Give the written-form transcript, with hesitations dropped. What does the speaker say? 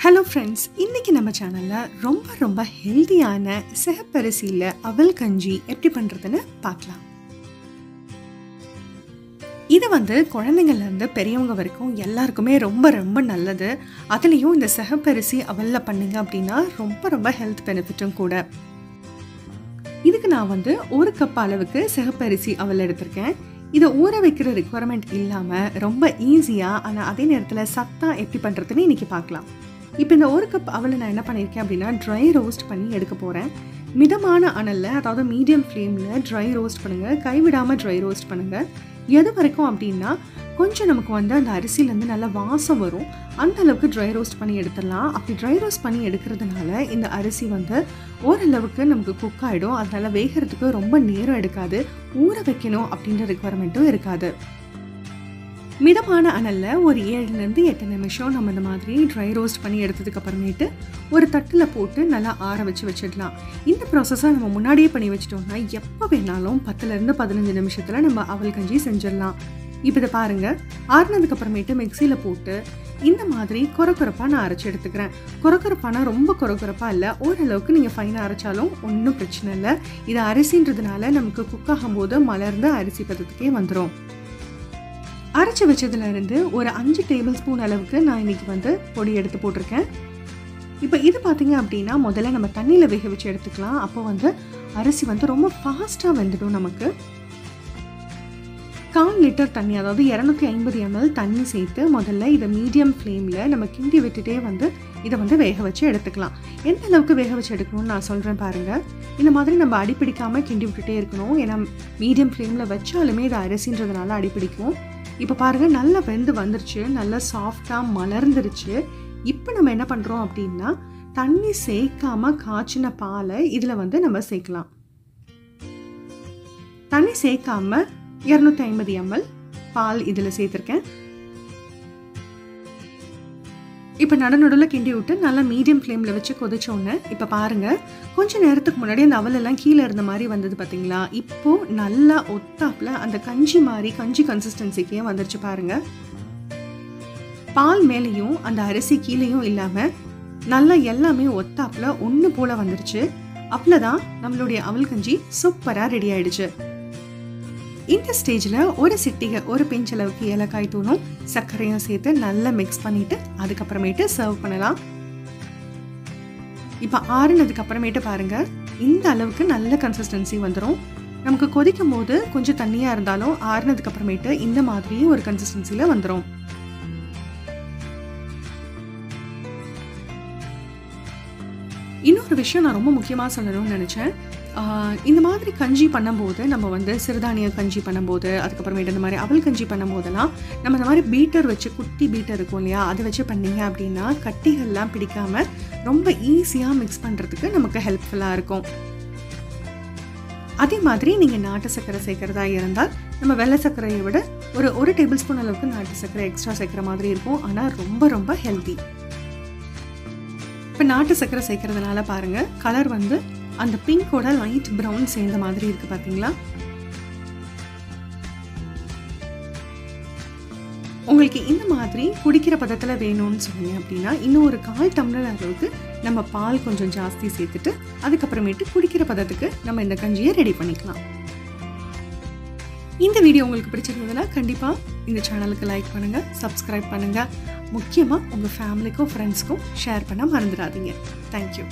Hello friends, இன்னைக்கு நம்ம சேனல்ல ரொம்ப ஹெல்தியான சிகப்பரிசியில அவல் கஞ்சி எப்படி பண்றதுன்னு பார்க்கலாம். இது குழந்தைங்கள்ல இருந்து பெரியவங்க வரைக்கும் எல்லாருக்குமே ரொம்ப நல்லது. அதுலயும் இந்த சிகப்பரிசி அவல்ல பண்ணீங்க அப்படின்னா ரொம்ப ஹெல்த் பெனிஃபிட்டும் கூட. இதுக்கு நான் 1 கப் அளவுக்கு சிகப்பரிசி அவல் எடுத்திருக்கேன். இதை ஊற வைக்கிற ரிக்வயர்மெண்ட் இல்லாம ரொம்ப ஈஸியா ஆனா அதே நேரத்துல சத்தா எப்படி பண்றதுன்னு இன்னைக்கு பார்க்கலாம். இப்போ இந்த 1 கப் அவலை நான் என்ன பண்ணியிருக்கேன் அப்படின்னா ட்ரை ரோஸ்ட் பண்ணி எடுக்க போகிறேன். மிதமான அனலில், அதாவது மீடியம் ஃப்ளேமில் ட்ரை ரோஸ்ட் பண்ணுங்கள். கைவிடாமல் ட்ரை ரோஸ்ட் பண்ணுங்கள். எது வரைக்கும் அப்படின்னா கொஞ்சம் நமக்கு அந்த அரிசியிலேருந்து நல்ல வாசம் வரும். அந்த அளவுக்கு ட்ரை ரோஸ்ட் பண்ணி எடுத்துடலாம். அப்படி ட்ரை ரோஸ்ட் பண்ணி எடுக்கிறதுனால இந்த அரிசி ஓரளவுக்கு நமக்கு குக் ஆகிடும். அதனால் வேகிறதுக்கு ரொம்ப நேரம் எடுக்காது. ஊற வைக்கணும் அப்படின்ற ரிக்வயர்மெண்ட்டும் இருக்காது. மிதமான அனலில் ஒரு 7லேருந்து 8 நிமிஷம் நம்ம இந்த மாதிரி ட்ரை ரோஸ்ட் பண்ணி எடுத்ததுக்கு அப்புறமேட்டு ஒரு தட்டில் போட்டு நல்லா ஆற வச்சிடலாம். இந்த ப்ராசஸை நம்ம முன்னாடியே பண்ணி வச்சிட்டோம்னா எப்போ வேணாலும் 10லேருந்து 15 நிமிஷத்தில் நம்ம அவல் கஞ்சி செஞ்சிடலாம். இப்போ இதை பாருங்கள், ஆறினதுக்கு அப்புறமேட்டு மிக்சியில் போட்டு இந்த மாதிரி கொரப்பாக நான் அரைச்சி எடுத்துக்கிறேன். கொரப்பானா ரொம்ப கொரப்பாக இல்லை, ஓரளவுக்கு நீங்கள் ஃபைனாக அரைச்சாலும் ஒன்றும் பிரச்சனை இல்லை. இது அரிசின்றதுனால நமக்கு குக் ஆகும்போது மலர்ந்து அரிசி பதத்துக்கே வந்துடும். அரைச்சி வச்சதுலேருந்து ஒரு 5 டேபிள் ஸ்பூன் அளவுக்கு நான் இன்னைக்கு பொடி எடுத்து போட்டிருக்கேன். இப்போ இது பார்த்தீங்க அப்படின்னா முதல்ல நம்ம தண்ணியில் வேக வச்சு எடுத்துக்கலாம். அப்போ அரிசி ரொம்ப ஃபாஸ்ட்டாக வெந்துடும். நமக்கு 1/4 லிட்டர் தண்ணி, அதாவது 250 ml தண்ணி சேர்த்து முதல்ல இதை மீடியம் ஃப்ளேமில் நம்ம கிண்டி விட்டுட்டே இதை வேக வச்சு எடுத்துக்கலாம். எந்த அளவுக்கு வேக வச்சு எடுக்கணும்னு நான் சொல்கிறேன் பாருங்கள். இந்த மாதிரி நம்ம அடிப்பிடிக்காமல் கிண்டி விட்டுட்டே இருக்கணும். ஏன்னா மீடியம் ஃப்ளேமில் வச்சாலுமே இது அரிசின்றதுனால அடிப்பிடிக்கும். இப்போ பாருங்கள், நல்லா வெந்து வந்துருச்சு, நல்லா சாஃப்டாக மலர்ந்துருச்சு. இப்போ நம்ம என்ன பண்ணுறோம் அப்படின்னா தண்ணி சேர்க்காம காய்ச்சின பாலை இதில் நம்ம சேர்க்கலாம். தண்ணி சேர்க்காம 250 ml பால் இதில் சேர்த்துருக்கேன். இப்போ நடுநடுவில் கிண்டி விட்டு நல்லா மீடியம் ஃப்ளேமில் வச்சு கொதிச்சோன்னு இப்போ பாருங்கள், கொஞ்சம் நேரத்துக்கு முன்னாடி அந்த அவலெல்லாம் கீழே இருந்த மாதிரி வந்தது பார்த்தீங்களா? இப்போது நல்லா ஒத்தாப்பில் அந்த கஞ்சி கன்சிஸ்டன்சிக்கே வந்துருச்சு பாருங்கள். பால் மேலேயும் அந்த அரிசி கீழேயும் இல்லாமல் நல்லா எல்லாமே ஒத்தாப்பில் ஒன்று போல் வந்துருச்சு. அவ்வளோதான், நம்மளுடைய அவல் கஞ்சி சூப்பராக ரெடி ஆயிடுச்சு. இந்த ஸ்டேஜில் ஒரு சிட்டிகை, ஒரு பிஞ்ச் அளவுக்கு ஏலக்காய் தூளும் சர்க்கரையும் சேர்த்து நல்லா மிக்ஸ் பண்ணிவிட்டு அதுக்கப்புறமேட்டு சர்வ் பண்ணலாம். இப்போ ஆறுனதுக்கு அப்புறமேட்டு பாருங்கள், இந்த அளவுக்கு நல்ல கன்சிஸ்டன்சி வந்துடும். நமக்கு கொதிக்கும் போது கொஞ்சம் தண்ணியாக இருந்தாலும் ஆறுனதுக்கு அப்புறமேட்டு இந்த மாதிரி ஒரு கன்சிஸ்டன்சியில் வந்துடும். இன்னொரு விஷயம் நான் ரொம்ப முக்கியமாக சொல்லணும்னு நினச்சேன். இந்த மாதிரி கஞ்சி பண்ணும்போது நம்ம சிறுதானிய கஞ்சி பண்ணும்போது, அதுக்கப்புறமேட்டு இந்த மாதிரி அவல் கஞ்சி பண்ணும்போதெல்லாம் நம்ம இந்த மாதிரி பீட்டர் வச்சு, குட்டி பீட்டர் இருக்கும் இல்லையா, அதை வச்சு பண்ணிங்க அப்படின்னா கட்டிகள்லாம் பிடிக்காமல் ரொம்ப ஈஸியாக மிக்ஸ் பண்ணுறதுக்கு நமக்கு ஹெல்ப்ஃபுல்லாக இருக்கும். அதே மாதிரி நீங்கள் நாட்டு சர்க்கரை சேர்க்குறதா இருந்தால் நம்ம வெள்ளை சர்க்கரையை விட ஒரு டேபிள் ஸ்பூன் அளவுக்கு நாட்டு சர்க்கரை எக்ஸ்ட்ரா சேர்க்குற மாதிரி இருக்கும். ஆனால் ரொம்ப ஹெல்த்தி. இப்போ நாட்டு சர்க்கரை சேர்க்கறதுனால பாருங்கள், கலர் அந்த பிங்கோட லைட் ப்ரௌன் சேர்ந்த மாதிரி இருக்குது பார்த்தீங்களா? உங்களுக்கு இந்த மாதிரி குடிக்கிற பதத்தில் வேணும்னு சொன்னீங்க அப்படின்னா இன்னும் ஒரு 1/4 டம்ளர் அளவுக்கு நம்ம பால் கொஞ்சம் ஜாஸ்தி சேர்த்துட்டு அதுக்கப்புறமேட்டு குடிக்கிற பதத்துக்கு நம்ம இந்த கஞ்சியை ரெடி பண்ணிக்கலாம். இந்த வீடியோ உங்களுக்கு பிடிச்சிருந்ததுன்னா கண்டிப்பாக இந்த சேனலுக்கு லைக் பண்ணுங்கள், சப்ஸ்கிரைப் பண்ணுங்கள். முக்கியமாக உங்கள் ஃபேமிலிக்கும் ஃப்ரெண்ட்ஸ்க்கும் ஷேர் பண்ண மறந்துடாதீங்க. தேங்க்யூ.